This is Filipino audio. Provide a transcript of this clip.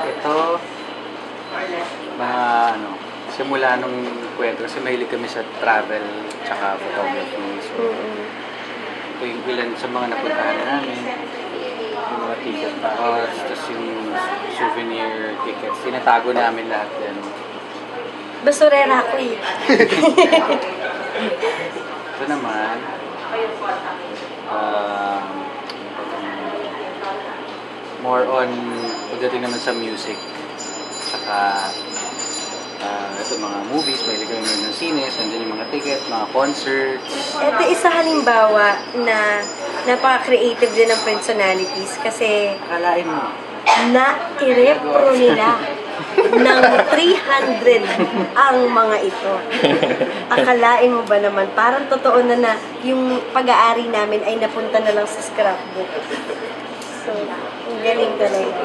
Ito, mga simula nung kwento kasi mahilig kami sa travel tsaka photography. So, ito yung ilan sa mga napuntahan namin. Yung mga ticket bars, tapos yung souvenir tickets. Tinatago namin lahat yan. Basurera ako eh. Ito naman, more on pagdating naman sa music. Tsaka, ito mga movies, may kami ng sines, nandiyan yung mga ticket, mga concerts. Ito isa halimbawa na napaka-creative din ng personalities kasi Akalain mo. na-irepro nila ng 300 ang mga ito. Akalain mo ba naman, parang totoo na yung pag-aari namin ay napunta na lang sa scrapbook. So, ang galing talaga.